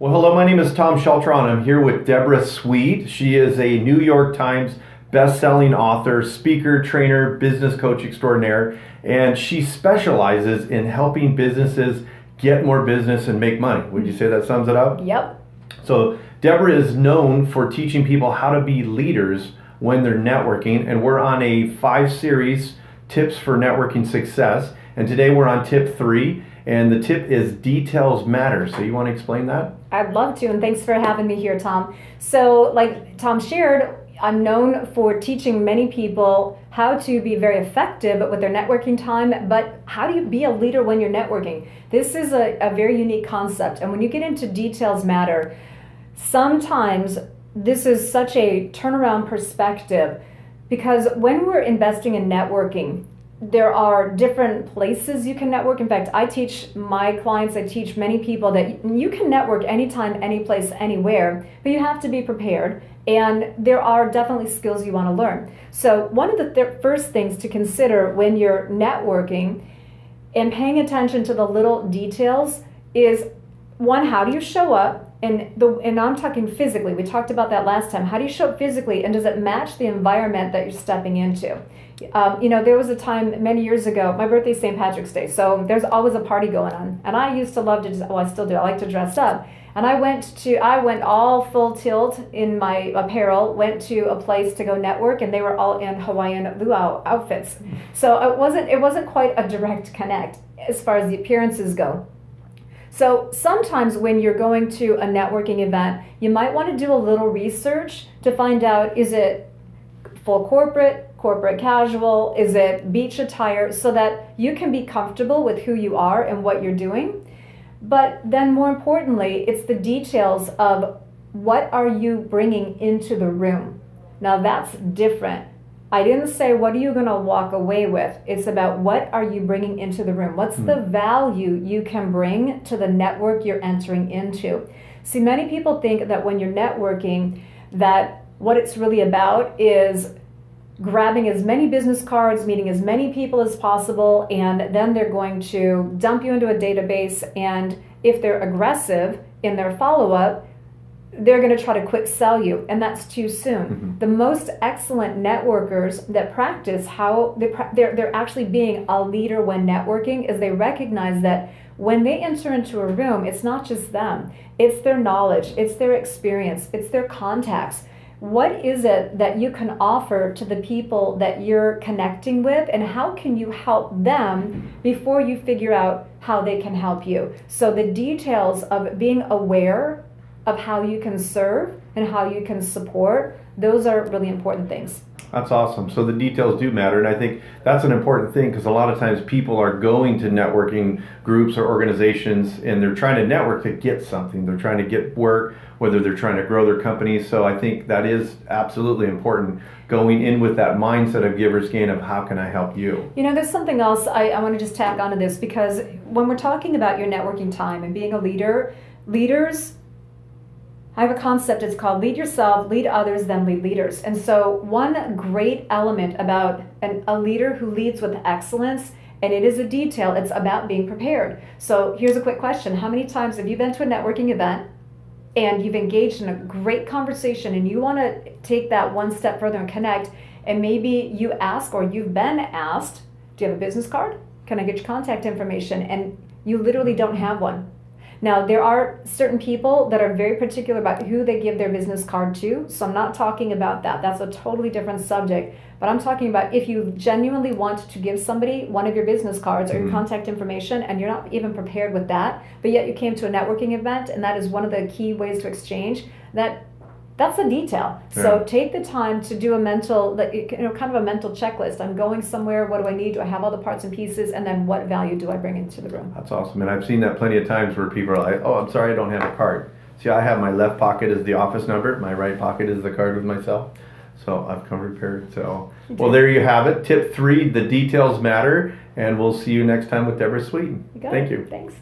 Well, hello, my name is Tom Sheltron. I'm here with Deborah Sweet. She is a New York Times best-selling author, speaker, trainer, business coach extraordinaire, and she specializes in helping businesses get more business and make money. Would you say that sums it up? Yep. So Deborah is known for teaching people how to be leaders when they're networking, and we're on a 5-series tips for networking success, and today we're on tip 3. And the tip is details matter. So you want to explain that? I'd love to, and thanks for having me here, Tom. So like Tom shared, I'm known for teaching many people how to be very effective with their networking time, but how do you be a leader when you're networking? This is a very unique concept, and when you get into details matter, sometimes this is such a turnaround perspective, because when we're investing in networking, there are different places you can network. In fact, I teach my clients, I teach many people that you can network anytime, any place, anywhere, but you have to be prepared. And there are definitely skills you want to learn. So one of the first things to consider when you're networking and paying attention to the little details is, one, how do you show up? And I'm talking physically. We talked about that last time. How do you show up physically, and does it match the environment that you're stepping into? There was a time many years ago, my birthday's St. Patrick's Day, so there's always a party going on. And I used to love to, well, I still do, I like to dress up. And I went all full tilt in my apparel, went to a place to go network, and they were all in Hawaiian luau outfits. So it wasn't quite a direct connect as far as the appearances go. So sometimes when you're going to a networking event, you might want to do a little research to find out, is it full corporate casual, is it beach attire, so that you can be comfortable with who you are and what you're doing. But then more importantly, it's the details of what are you bringing into the room. Now that's different. I didn't say what are you going to walk away with. It's about what are you bringing into the room. What's the value you can bring to the network you're entering into? See, many people think that when you're networking, that what it's really about is grabbing as many business cards, meeting as many people as possible, and then they're going to dump you into a database, and if they're aggressive in their follow-up, they're going to try to quick sell you, and that's too soon. Mm-hmm. The most excellent networkers that practice how they're actually being a leader when networking is they recognize that when they enter into a room, it's not just them, it's their knowledge, it's their experience, it's their contacts. What is it that you can offer to the people that you're connecting with, and how can you help them before you figure out how they can help you? So the details of being aware of how you can serve and how you can support, those are really important things. That's awesome. So the details do matter, and I think that's an important thing, because a lot of times people are going to networking groups or organizations and they're trying to network to get something. They're trying to get work, whether they're trying to grow their company. So I think that is absolutely important, going in with that mindset of giver's gain of how can I help you? There's something else I want to just tack onto this, because when we're talking about your networking time and being a leader, leaders, I have a concept, it's called lead yourself, lead others, then lead leaders. And so one great element about a leader who leads with excellence, and it is a detail, it's about being prepared. So here's a quick question. How many times have you been to a networking event and you've engaged in a great conversation and you want to take that one step further and connect, and maybe you ask, or you've been asked, do you have a business card? Can I get your contact information? And you literally don't have one. Now, there are certain people that are very particular about who they give their business card to, so I'm not talking about that. That's a totally different subject. But I'm talking about if you genuinely want to give somebody one of your business cards or your contact information, and you're not even prepared with that, but yet you came to a networking event, and that is one of the key ways to exchange, that's a detail. Yeah. So take the time to do a mental, kind of a mental checklist. I'm going somewhere. What do I need? Do I have all the parts and pieces? And then what value do I bring into the room? That's awesome. And I've seen that plenty of times where people are like, oh, I'm sorry, I don't have a card. See, I have my left pocket is the office number. My right pocket is the card with myself. So I've come prepared. So, well, there you have it. Tip 3, the details matter. And we'll see you next time with Deborah Sweet. Thank you. Thanks.